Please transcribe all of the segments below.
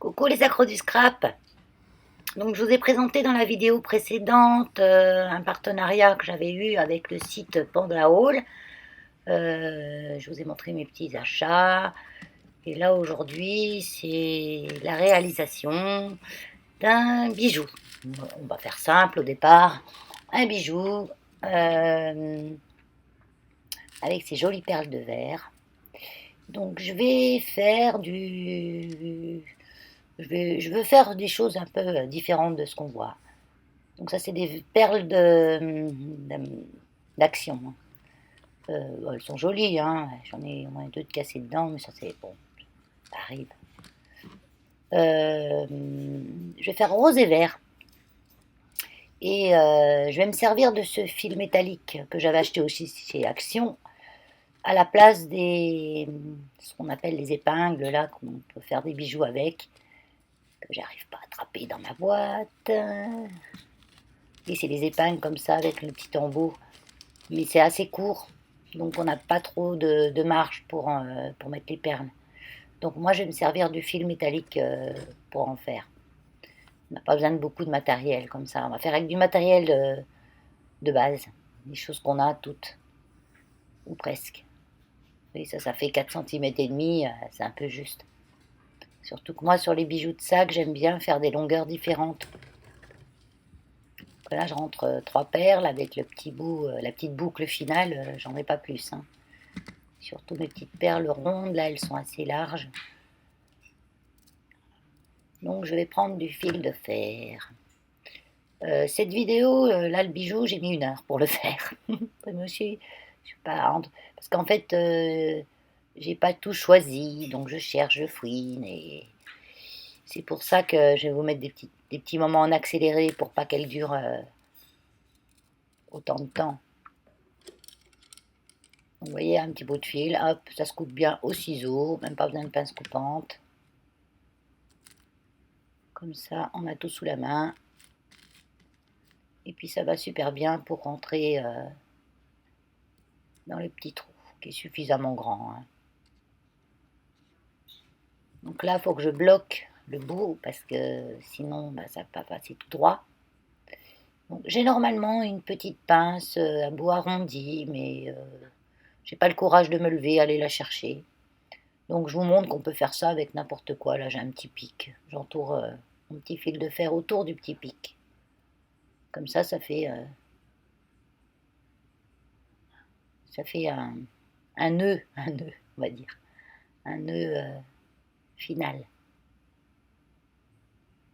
Coucou les accros du scrap. Donc je vous ai présenté dans la vidéo précédente un partenariat que j'avais eu avec le site Panda Hall. Je vous ai montré mes petits achats. Et là aujourd'hui c'est la réalisation d'un bijou. On va faire simple au départ. Un bijou avec ses jolies perles de verre. Donc je vais faire je veux faire des choses un peu différentes de ce qu'on voit. Donc ça, c'est des perles d'action. Elles sont jolies, hein. J'en ai au moins deux de cassées dedans, mais ça c'est bon, ça arrive. Je vais faire rose et vert. Et je vais me servir de ce fil métallique que j'avais acheté aussi chez Action, à la place ce qu'on appelle les épingles, là, qu'on peut faire des bijoux avec, que j'arrive pas à attraper dans ma boîte. Et c'est les épingles comme ça avec le petit embout. Mais c'est assez court, donc on n'a pas trop de marge pour mettre les perles. Donc moi je vais me servir du fil métallique pour en faire. On n'a pas besoin de beaucoup de matériel comme ça. On va faire avec du matériel de base, des choses qu'on a toutes, ou presque. Et ça fait 4 cm et demi, c'est un peu juste. Surtout que moi sur les bijoux de sac, j'aime bien faire des longueurs différentes. Là je rentre 3 perles avec le petit bout, la petite boucle finale, j'en ai pas plus. Hein. Surtout mes petites perles rondes, là, elles sont assez larges. Donc, je vais prendre du fil de fer. Cette vidéo, là, le bijou, j'ai mis 1 heure pour le faire. Moi, je suis pas... Parce qu'en fait, j'ai pas tout choisi. Donc, je cherche, je fouine. Et c'est pour ça que je vais vous mettre des petits moments en accéléré pour pas qu'elle dure autant de temps. Donc, vous voyez, un petit bout de fil. Hop, ça se coupe bien au ciseau. Même pas besoin de pince coupante. Comme ça, on a tout sous la main. Et puis ça va super bien pour rentrer dans le petit trou, qui est suffisamment grand. Hein. Donc là, il faut que je bloque le bout, parce que sinon, bah, ça ne va pas passer tout droit. J'ai normalement une petite pince à bout arrondi, mais j'ai pas le courage de me lever, aller la chercher. Donc je vous montre qu'on peut faire ça avec n'importe quoi. Là, j'ai un petit pic. J'entoure mon petit fil de fer autour du petit pic. Comme ça fait un nœud, on va dire. Un nœud final.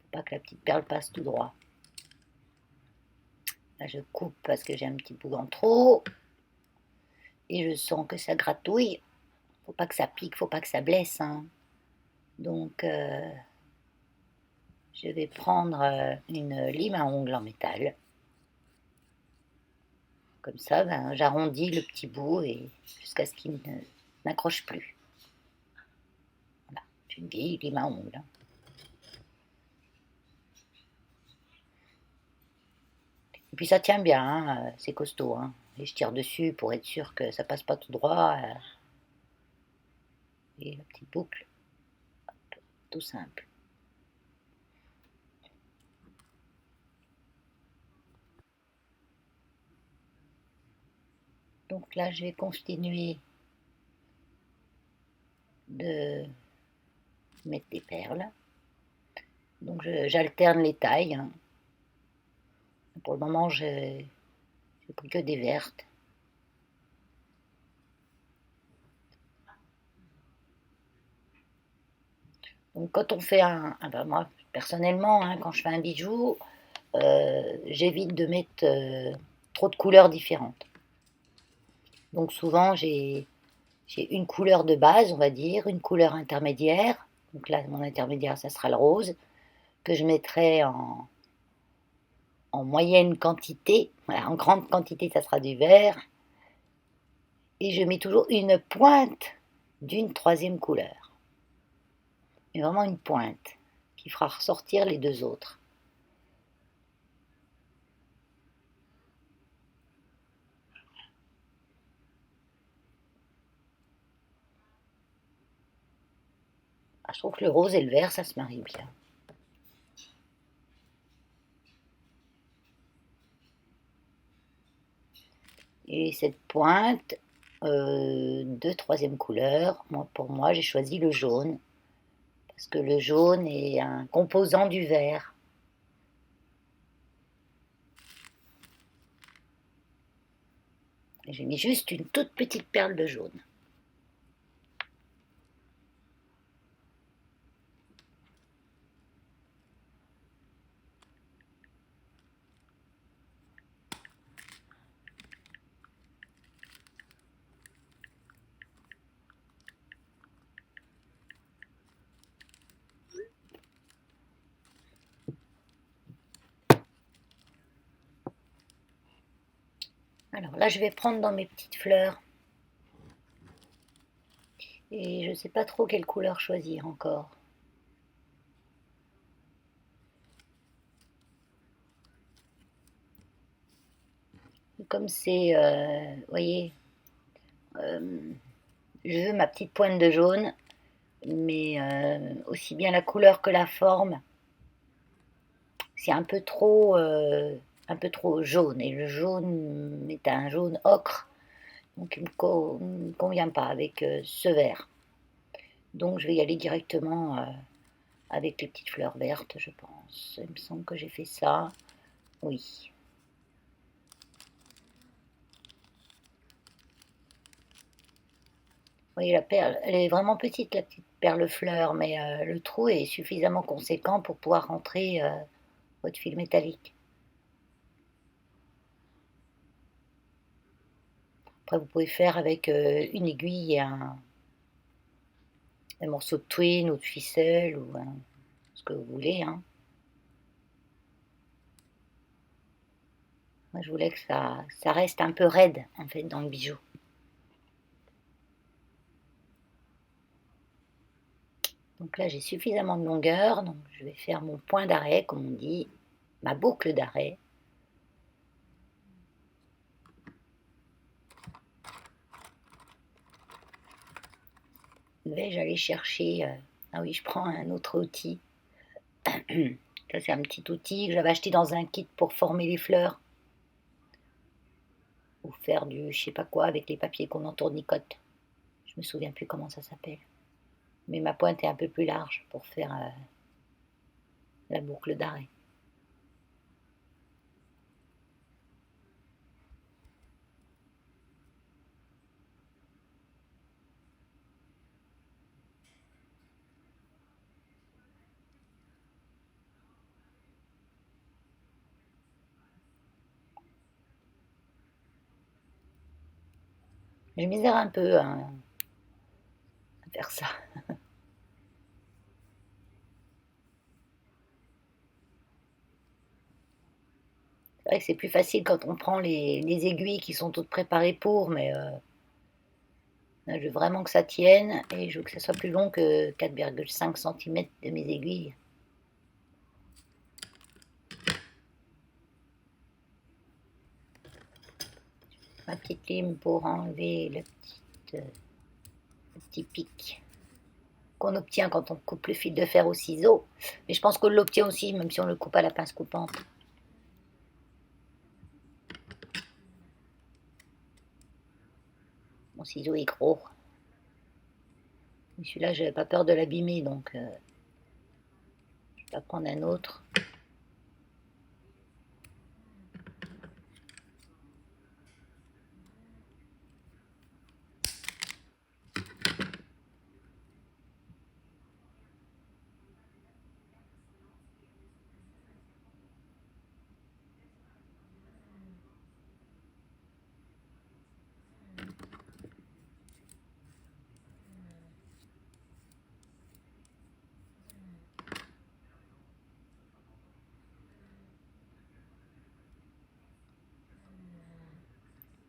Faut pas que la petite perle passe tout droit. Là, je coupe parce que j'ai un petit bout en trop. Et je sens que ça gratouille. Faut pas que ça pique, faut pas que ça blesse. Hein. Donc, je vais prendre une lime à ongles en métal. Comme ça, ben, j'arrondis le petit bout et jusqu'à ce qu'il n'accroche plus. Voilà, c'est une vieille lime à ongles. Hein. Et puis ça tient bien, hein, c'est costaud. Hein. Et je tire dessus pour être sûr que ça passe pas tout droit. Et la petite boucle, tout simple. Donc là, je vais continuer de mettre des perles. Donc j'alterne les tailles. Hein. Pour le moment, j'ai pris que des vertes. Donc quand on fait ben moi personnellement, hein, quand je fais un bijou, j'évite de mettre trop de couleurs différentes. Donc souvent j'ai une couleur de base, on va dire, une couleur intermédiaire. Donc là, mon intermédiaire, ça sera le rose, que je mettrai en moyenne quantité. Voilà, en grande quantité, ça sera du vert. Et je mets toujours une pointe d'une troisième couleur. Mais vraiment une pointe qui fera ressortir les deux autres. Ah, je trouve que le rose et le vert, ça se marie bien. Et cette pointe de troisième couleur, pour moi, j'ai choisi le jaune, parce que le jaune est un composant du vert. J'ai mis juste une toute petite perle de jaune. Alors là, je vais prendre dans mes petites fleurs. Et je ne sais pas trop quelle couleur choisir encore. Comme c'est, vous voyez, euh, je veux ma petite pointe de jaune, mais aussi bien la couleur que la forme, c'est un peu trop jaune. Et le jaune est un jaune ocre, donc il ne me convient pas avec ce vert. Donc je vais y aller directement avec les petites fleurs vertes, je pense. Il me semble que j'ai fait ça. Oui. Oui, la perle, elle est vraiment petite, la petite perle fleur, mais le trou est suffisamment conséquent pour pouvoir rentrer votre fil métallique. Après, vous pouvez faire avec une aiguille et un morceau de twine ou de ficelle ou ce que vous voulez, hein. Moi, je voulais que ça reste un peu raide, en fait, dans le bijou. Donc là, j'ai suffisamment de longueur, donc je vais faire mon point d'arrêt, comme on dit, ma boucle d'arrêt. Vais-je aller chercher... ah oui, je prends un autre outil. Ça, c'est un petit outil que j'avais acheté dans un kit pour former les fleurs. Ou faire du je sais pas quoi avec les papiers qu'on entournicote. Je me souviens plus comment ça s'appelle. Mais ma pointe est un peu plus large pour faire la boucle d'arrêt. Je misère un peu à faire ça. C'est vrai que c'est plus facile quand on prend les aiguilles qui sont toutes préparées pour, mais je veux vraiment que ça tienne et je veux que ça soit plus long que 4,5 cm de mes aiguilles. Ma petite lime pour enlever le petit pic qu'on obtient quand on coupe le fil de fer au ciseau. Mais je pense qu'on l'obtient aussi même si on le coupe à la pince coupante. Mon ciseau est gros. Mais celui-là, j'avais pas peur de l'abîmer, donc je vais prendre un autre.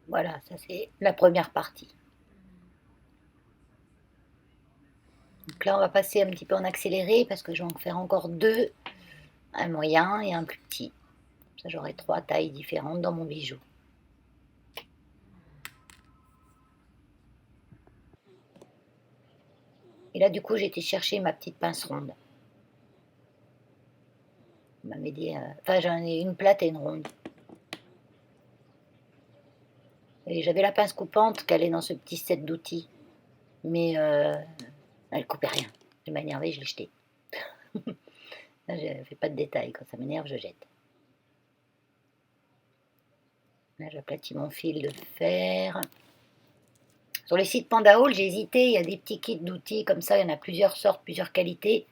Voilà, ça c'est la première partie. Donc là, on va passer un petit peu en accéléré parce que je vais en faire encore deux, un moyen et un plus petit. Ça, j'aurai trois tailles différentes dans mon bijou. Et là, du coup, j'ai été chercher ma petite pince ronde. On m'avait dit, enfin, j'en ai une plate et une ronde. Et j'avais la pince coupante qu'elle est dans ce petit set d'outils. Mais elle coupait rien. Je m'énervais, je l'ai jetée. Là, je ne fais pas de détails. Quand ça m'énerve, je jette. Là, j'aplatis mon fil de fer. Sur les sites Pandaol, j'ai hésité. Il y a des petits kits d'outils comme ça. Il y en a plusieurs sortes, plusieurs qualités.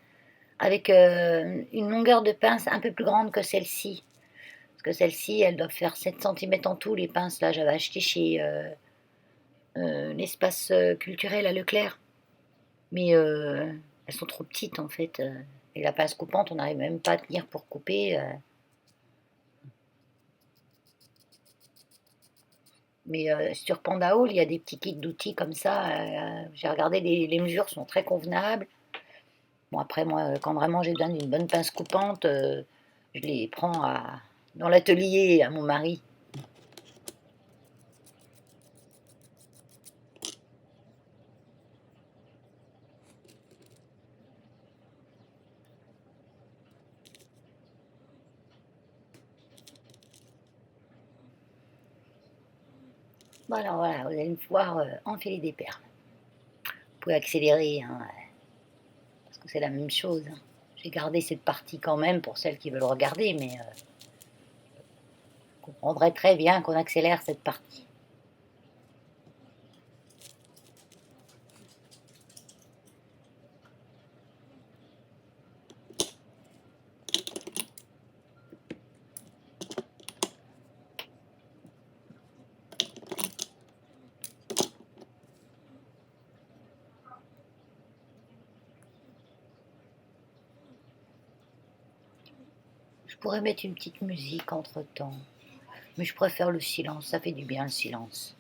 Avec une longueur de pince un peu plus grande que celle-ci. Parce que celle-ci, elle doit faire 7 cm en tout. Les pinces, là, j'avais acheté chez l'espace culturel à Leclerc. Mais elles sont trop petites, en fait. Et la pince coupante, on n'arrive même pas à tenir pour couper. Mais sur Pandaol, il y a des petits kits d'outils comme ça. J'ai regardé, les mesures sont très convenables. Bon, après, moi, quand vraiment j'ai besoin d'une bonne pince coupante, je les prends dans l'atelier à mon mari. Bon, alors voilà, vous allez me voir enfiler des perles. Vous pouvez accélérer, hein, parce que c'est la même chose, hein. J'ai gardé cette partie quand même pour celles qui veulent regarder, mais vous comprendrez très bien qu'on accélère cette partie. Je pourrais mettre une petite musique entre-temps, mais je préfère le silence, ça fait du bien le silence.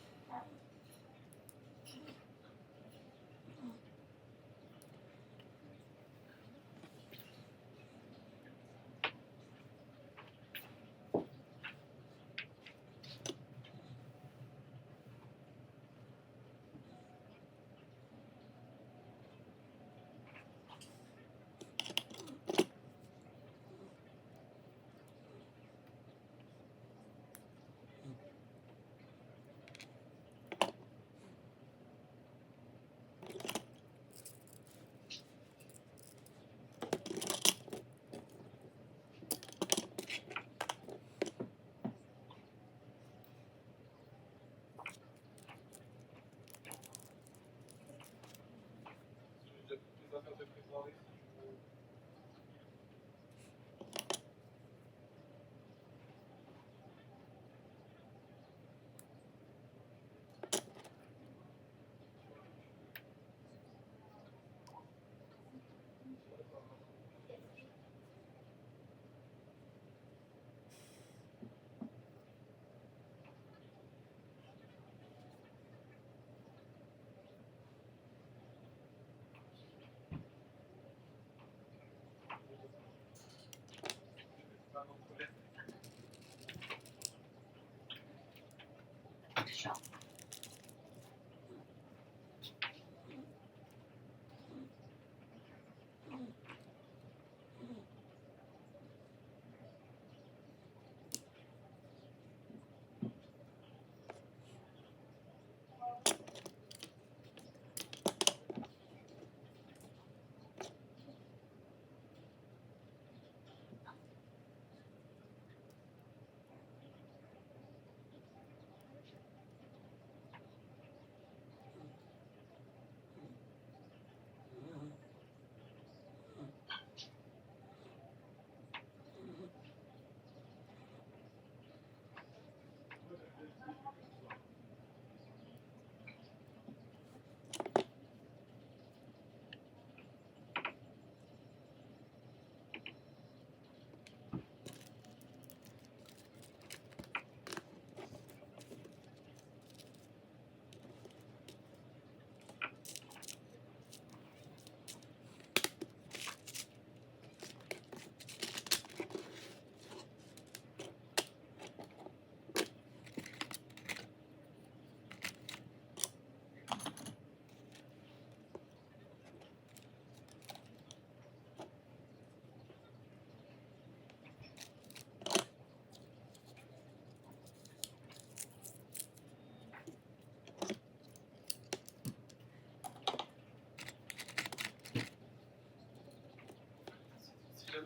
Ouais.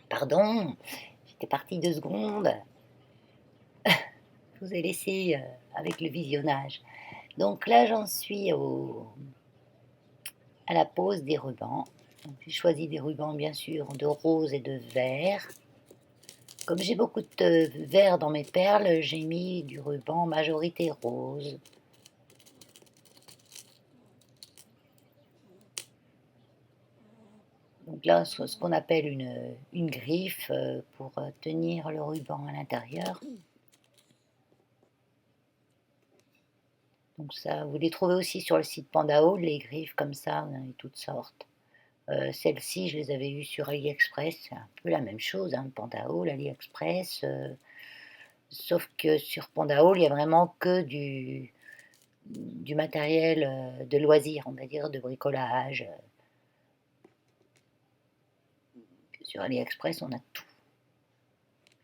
Pardon, j'étais partie 2 secondes. Je vous ai laissé avec le visionnage. Donc là, j'en suis à la pose des rubans. J'ai choisi des rubans, bien sûr, de rose et de vert. Comme j'ai beaucoup de vert dans mes perles, j'ai mis du ruban majorité rose. Donc là, ce qu'on appelle une griffe pour tenir le ruban à l'intérieur. Donc ça, vous les trouvez aussi sur le site Pandaol, les griffes comme ça, on en a toutes sortes. Celles-ci, je les avais eues sur AliExpress, c'est un peu la même chose, hein, Pandaol, AliExpress. Sauf que sur Pandaol, il y a vraiment que du matériel de loisir, on va dire, de bricolage. Sur AliExpress, on a tout,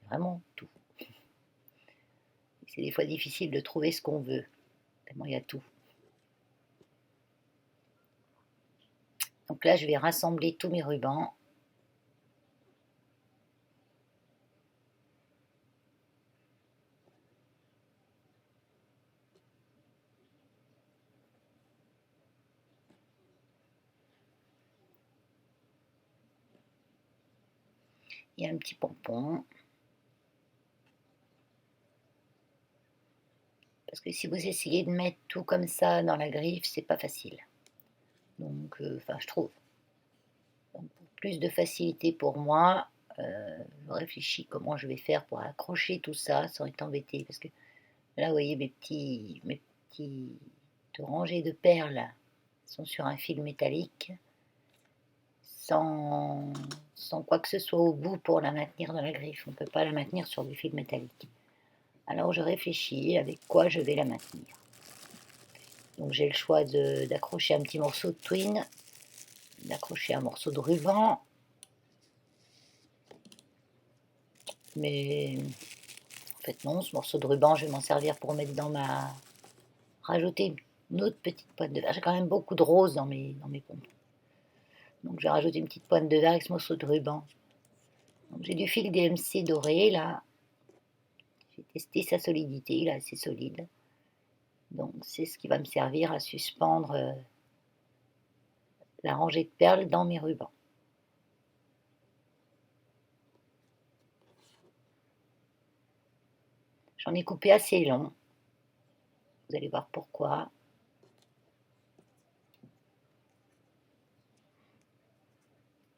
vraiment tout. C'est des fois difficile de trouver ce qu'on veut, tellement il y a tout. Donc là, je vais rassembler tous mes rubans. Il y a un petit pompon. Parce que si vous essayez de mettre tout comme ça dans la griffe, c'est pas facile. Donc, enfin, je trouve. Donc, pour plus de facilité pour moi, je réfléchis comment je vais faire pour accrocher tout ça sans être embêté. Parce que là, vous voyez, mes petites rangées de perles sont sur un fil métallique, sans, sans quoi que ce soit au bout pour la maintenir dans la griffe. On ne peut pas la maintenir sur du fil métallique. Alors, je réfléchis avec quoi je vais la maintenir. Donc, j'ai le choix d'accrocher un petit morceau de twine, d'accrocher un morceau de ruban, mais en fait non, ce morceau de ruban, je vais m'en servir pour mettre dans ma... rajouter une autre petite pointe de verre. J'ai quand même beaucoup de rose dans mes pompons. Donc je vais rajouter une petite pointe de verre avec ce morceau de ruban. Donc j'ai du fil DMC doré là. J'ai testé sa solidité, il est assez solide. Donc c'est ce qui va me servir à suspendre la rangée de perles dans mes rubans. J'en ai coupé assez long. Vous allez voir pourquoi.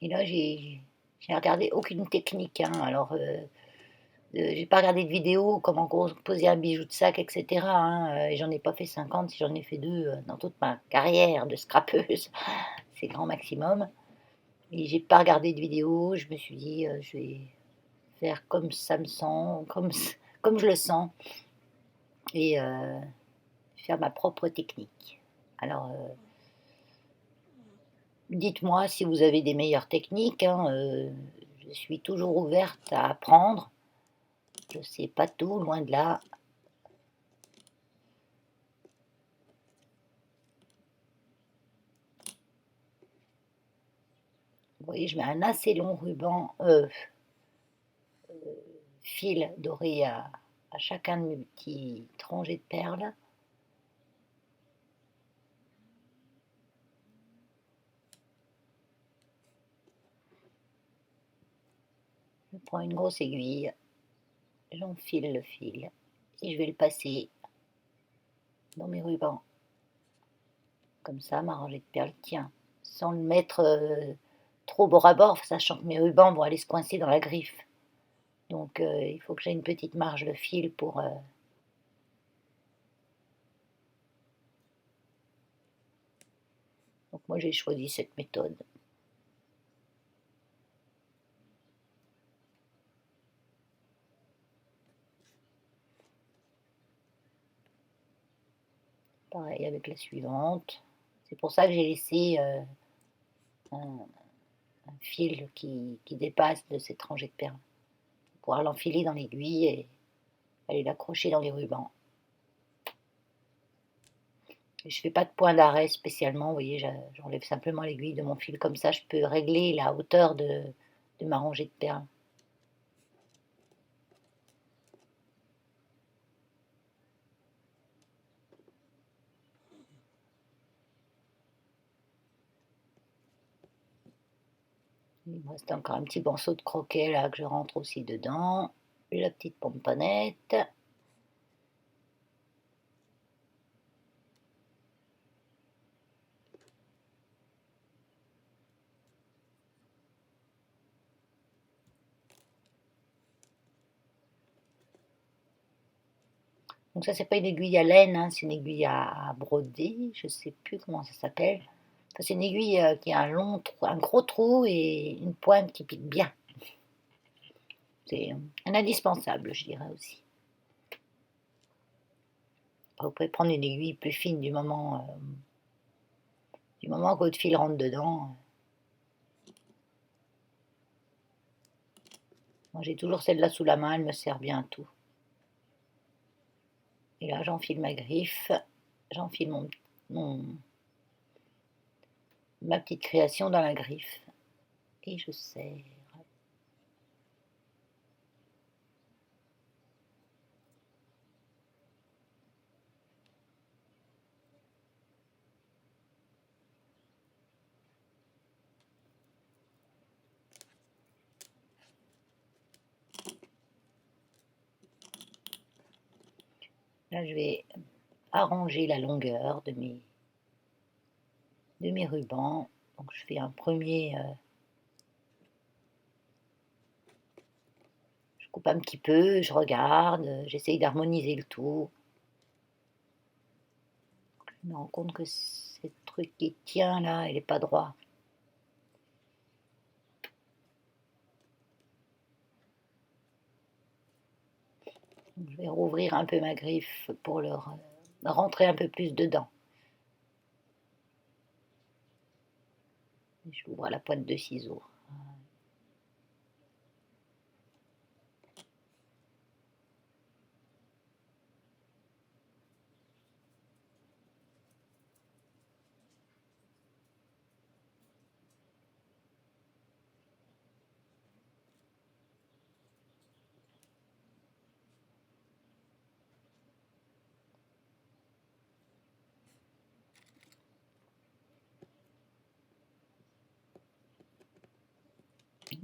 Et là, j'ai regardé aucune technique. Hein. Alors, j'ai pas regardé de vidéo, comment poser un bijou de sac, etc. Hein. Et j'en ai pas fait 50, j'en ai fait 2 dans toute ma carrière de scrapeuse. C'est grand maximum. Et j'ai pas regardé de vidéo. Je me suis dit, je vais faire comme ça me sent, comme je le sens. Et faire ma propre technique. Alors, dites-moi si vous avez des meilleures techniques. Hein, je suis toujours ouverte à apprendre. Je ne sais pas tout, loin de là. Vous voyez, je mets un assez long ruban, fil doré à chacun de mes petits rangées de perles. Je prends une grosse aiguille, j'enfile le fil et je vais le passer dans mes rubans. Comme ça, ma rangée de perles tient, sans le mettre trop bord à bord, sachant que mes rubans vont aller se coincer dans la griffe. Donc il faut que j'ai une petite marge de fil pour Moi, j'ai choisi cette méthode. Pareil avec la suivante. C'est pour ça que j'ai laissé un, un fil qui dépasse de cette rangée de perles. Pour pouvoir l'enfiler dans l'aiguille et aller l'accrocher dans les rubans. Et je fais pas de point d'arrêt spécialement, vous voyez, j'enlève simplement l'aiguille de mon fil, comme ça je peux régler la hauteur de ma rangée de perles. Il me reste encore un petit morceau de croquet là que je rentre aussi dedans. La petite pomponnette. Donc ça c'est pas une aiguille à laine, hein, c'est une aiguille à broder, je sais plus comment ça s'appelle. Enfin, c'est une aiguille qui a un long trou, un gros trou et une pointe qui pique bien. C'est un indispensable, je dirais aussi. Après, vous pouvez prendre une aiguille plus fine du moment que votre fil rentre dedans. Moi j'ai toujours celle-là sous la main, elle me sert bien à tout. Et là j'enfile ma griffe, j'enfile ma petite création dans la griffe. Et je serre. Là je vais arranger la longueur de mes rubans. Donc je fais un premier, je coupe un petit peu, je regarde, j'essaye d'harmoniser le tout. Je me rends compte que ce truc qui tient là, il n'est pas droit. Donc, je vais rouvrir un peu ma griffe pour rentrer un peu plus dedans. Je l'ouvre à la pointe de ciseaux.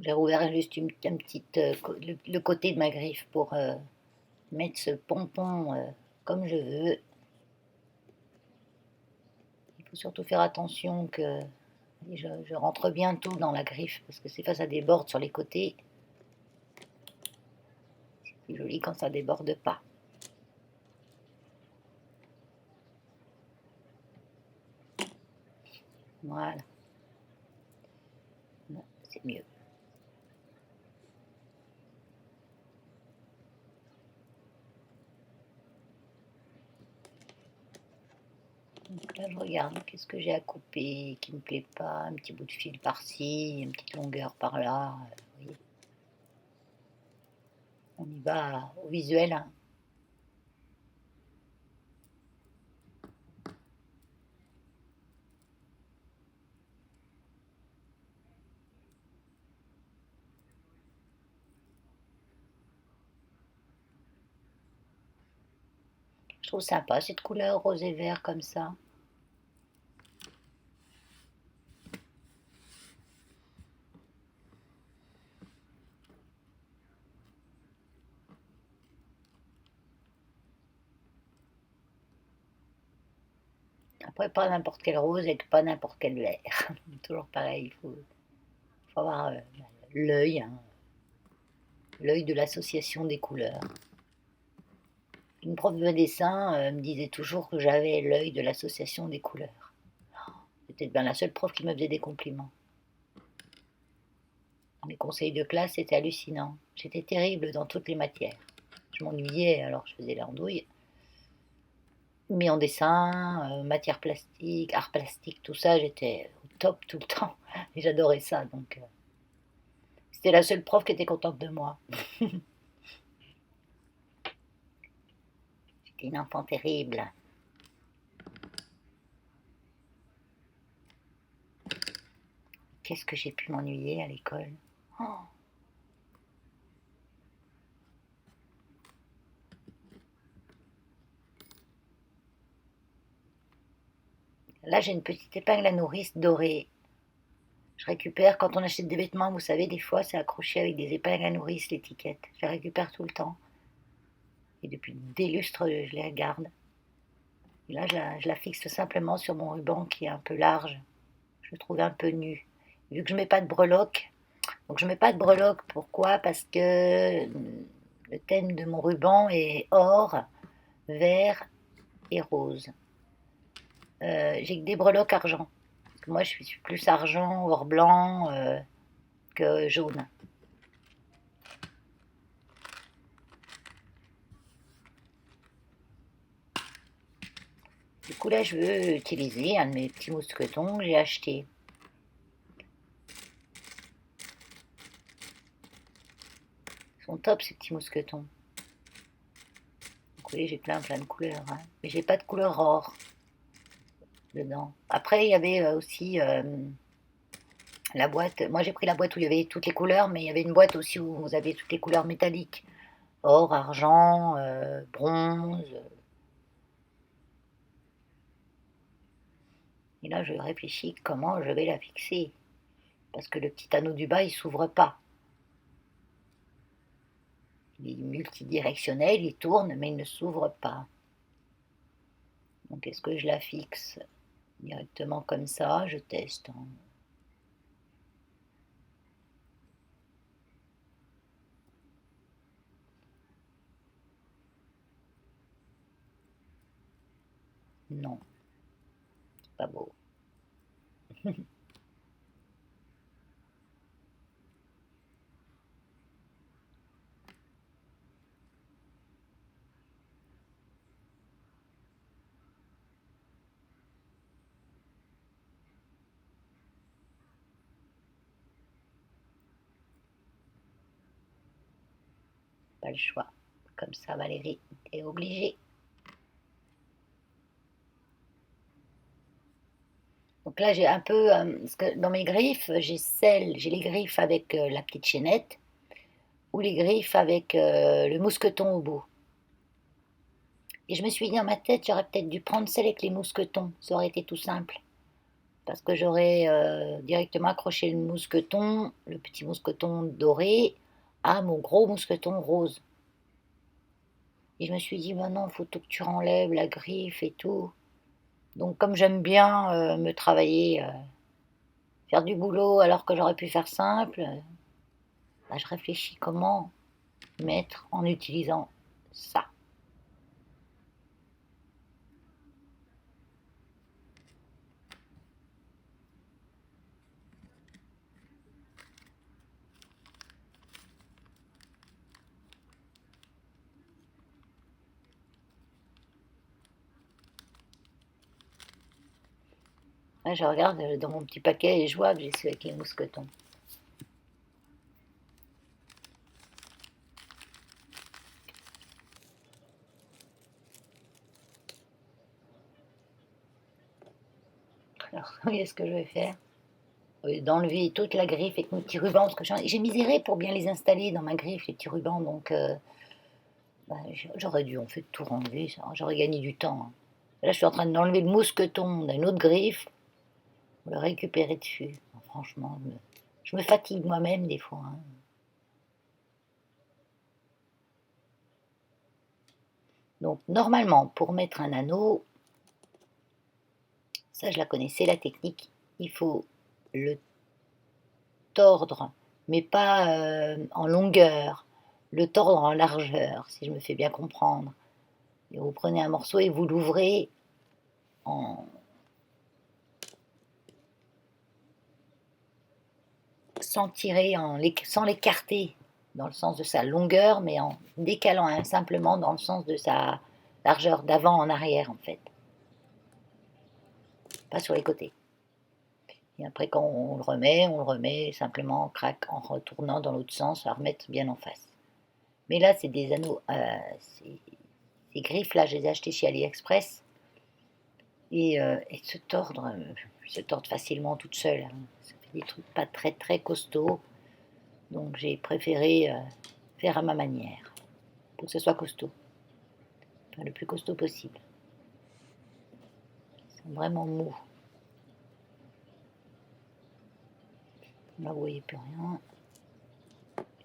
J'ai rouvert juste un petit, le côté de ma griffe pour mettre ce pompon comme je veux. Il faut surtout faire attention que je rentre bien tout dans la griffe parce que c'est pas ça déborde sur les côtés. C'est plus joli quand ça déborde pas. Voilà, c'est mieux. Donc là, je regarde qu'est-ce que j'ai à couper qui me plaît pas. Un petit bout de fil par-ci, une petite longueur par-là. Vous voyez. On y va au visuel, hein. Je trouve sympa cette couleur rose et vert comme ça. Après, pas n'importe quel rose et pas n'importe quel vert. Toujours pareil, faut avoir l'œil, hein, l'œil de l'association des couleurs. Une prof de dessin me disait toujours que j'avais l'œil de l'association des couleurs. J'étais bien la seule prof qui me faisait des compliments. Mes conseils de classe, c'était hallucinant. J'étais terrible dans toutes les matières. Je m'ennuyais, alors je faisais l'andouille. Mais en dessin, matière plastique, art plastique, tout ça, j'étais au top tout le temps. Et j'adorais ça, donc c'était la seule prof qui était contente de moi. J'étais une enfant terrible. Qu'est-ce que j'ai pu m'ennuyer à l'école? Oh, là, j'ai une petite épingle à nourrice dorée. Je récupère, quand on achète des vêtements, vous savez, des fois, c'est accroché avec des épingles à nourrice, l'étiquette. Je la récupère tout le temps. Et depuis des lustres, je les regarde. Et là, je la fixe simplement sur mon ruban qui est un peu large. Je le trouve un peu nu. Vu que je mets pas de breloques, donc je mets pas de breloques, pourquoi? Parce que le thème de mon ruban est or, vert et rose. J'ai que des breloques argent. Parce que moi, je suis plus argent, or blanc que jaune. Du coup, là, je veux utiliser un de mes petits mousquetons que j'ai acheté. Ils sont top, ces petits mousquetons. Donc, vous voyez, j'ai plein de couleurs, hein. Mais j'ai pas de couleur or dedans. Après, il y avait aussi la boîte. Moi, j'ai pris la boîte où il y avait toutes les couleurs, mais il y avait une boîte aussi où vous avez toutes les couleurs métalliques. Or, argent, bronze. Et là, je réfléchis comment je vais la fixer. Parce que le petit anneau du bas, il s'ouvre pas. Il est multidirectionnel, il tourne, mais il ne s'ouvre pas. Donc, est-ce que je la fixe directement comme ça? Je teste, hein. Non, c'est pas beau. Pas le choix. Comme ça, Valérie est obligée. Donc là, j'ai un peu, parce que dans mes griffes, j'ai les griffes avec la petite chaînette ou les griffes avec le mousqueton au bout. Et je me suis dit dans ma tête, j'aurais peut-être dû prendre celle avec les mousquetons. Ça aurait été tout simple. Parce que j'aurais directement accroché le mousqueton, le petit mousqueton doré, à mon gros mousqueton rose. Et je me suis dit, maintenant, il faut tout que tu enlèves la griffe et tout. Donc, comme j'aime bien me travailler, faire du boulot alors que j'aurais pu faire simple, bah, je réfléchis comment mettre en utilisant ça. Là, je regarde dans mon petit paquet et je vois que j'ai celui avec les mousquetons. Alors, vous voyez ce que je vais faire? D'enlever toute la griffe avec mon petit ruban, parce que j'ai miséré pour bien les installer dans ma griffe, les petits rubans, donc bah, j'aurais dû en fait tout enlever, j'aurais gagné du temps, hein. Là, je suis en train d'enlever le mousqueton d'une autre griffe, pour le récupérer dessus. Franchement, je me fatigue moi-même des fois, hein. Donc, normalement, pour mettre un anneau, ça je la connaissais, la technique, il faut le tordre, mais pas en longueur, le tordre en largeur, si je me fais bien comprendre. Et vous prenez un morceau et vous l'ouvrez en, sans tirer, sans l'écarter dans le sens de sa longueur, mais en décalant simplement dans le sens de sa largeur d'avant en arrière en fait, pas sur les côtés. Et après quand on le remet simplement crac en retournant dans l'autre sens à remettre bien en face. Mais là c'est des anneaux, ces griffes là je les ai achetées chez AliExpress et se tordent facilement toutes seules. Hein. Ça fait des trucs pas très très costauds. Donc j'ai préféré faire à ma manière, pour que ce soit costaud, enfin le plus costaud possible. Ils sont vraiment mous. Là vous voyez plus rien.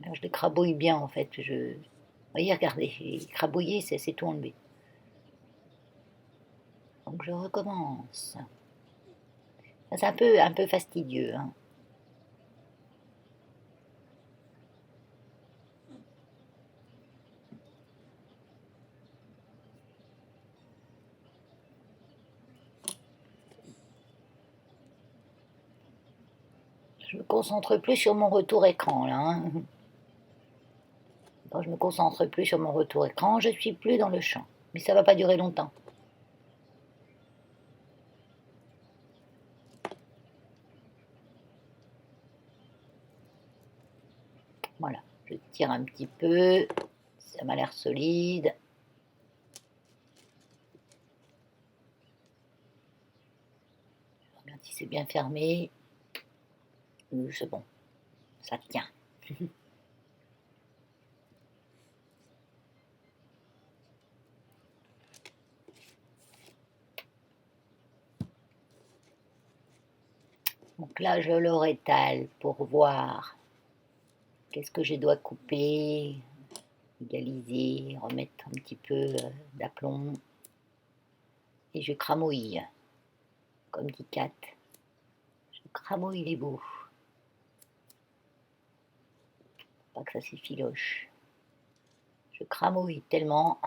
Là je les crabouille bien en fait. Vous voyez, regardez, j'ai crabouillé, c'est tout enlevé. Donc je recommence. C'est un peu fastidieux. Hein. Je me concentre plus sur mon retour écran là. Hein. Quand je me concentre plus sur mon retour écran, je suis plus dans le champ. Mais ça va pas durer longtemps. Voilà, je tire un petit peu, ça m'a l'air solide. Regarde si c'est bien fermé. C'est bon, ça tient. Donc là, je le rétale pour voir qu'est-ce que je dois couper, égaliser, remettre un petit peu d'aplomb. Et je cramouille, comme dit Kat. Je cramouille les bouts. Pas que ça s'effiloche. Je cramouille tellement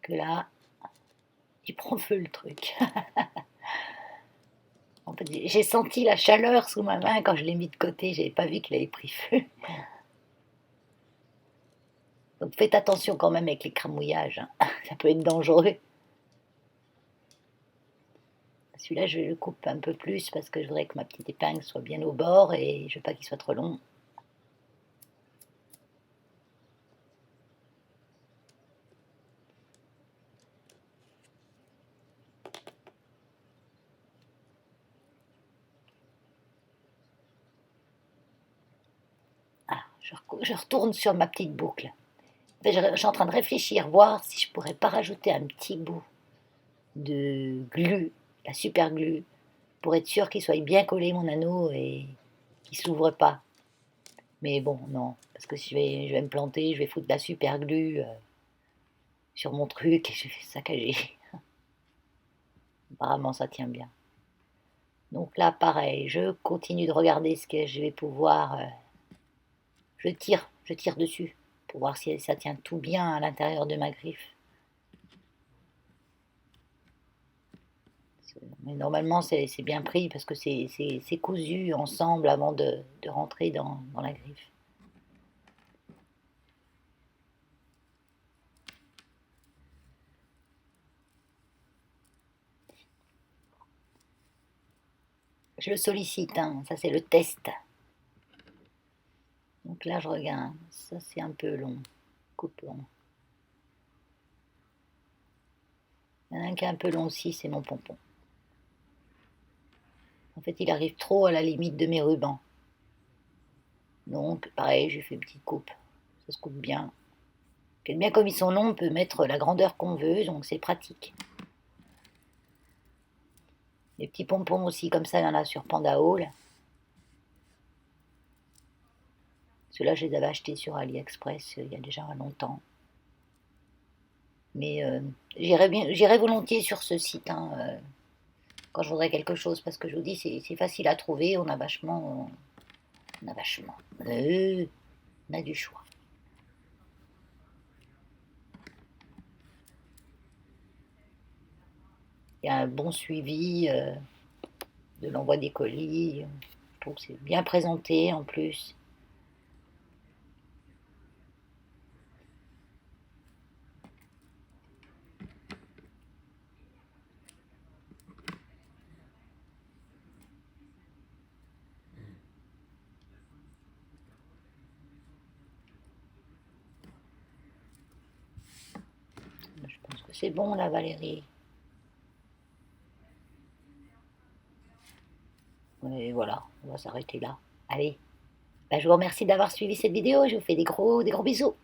que là, il prend feu le truc. En fait, j'ai senti la chaleur sous ma main quand je l'ai mis de côté, j'avais pas vu qu'il avait pris feu. Donc faites attention quand même avec les cramouillages, hein. Ça peut être dangereux. Celui-là, je le coupe un peu plus parce que je voudrais que ma petite épingle soit bien au bord et je veux pas qu'il soit trop long. Ah, je retourne sur ma petite boucle. Je suis en train de réfléchir, voir si je pourrais pas rajouter un petit bout de glu, la super glue, pour être sûr qu'il soit bien collé mon anneau et qu'il s'ouvre pas. Mais bon, non, parce que si je vais me planter, je vais foutre de la super glue sur mon truc et je vais saccager. Apparemment, ça tient bien. Donc là, pareil, je continue de regarder ce que je vais pouvoir. Je tire dessus pour voir si ça tient tout bien à l'intérieur de ma griffe. Mais normalement, c'est bien pris parce que c'est cousu ensemble avant de rentrer dans la griffe. Je le sollicite, hein, ça c'est le test. Donc là, je regarde, ça c'est un peu long, coupon. Il y en a un qui est un peu long aussi, c'est mon pompon. En fait, il arrive trop à la limite de mes rubans. Donc, pareil, j'ai fait une petite coupe. Ça se coupe bien. Bien comme ils sont longs, on peut mettre la grandeur qu'on veut, donc c'est pratique. Les petits pompons aussi, comme ça, il y en a sur Panda Hall. Ceux-là, je les avais achetés sur AliExpress il y a déjà longtemps. Mais j'irai volontiers sur ce site hein, quand je voudrais quelque chose, parce que je vous dis, c'est facile à trouver, on a vachement, on a du choix. Il y a un bon suivi de l'envoi des colis. Je trouve que c'est bien présenté en plus. Je pense que c'est bon là, Valérie. Et voilà, on va s'arrêter là. Allez, bah, je vous remercie d'avoir suivi cette vidéo. Je vous fais des gros bisous.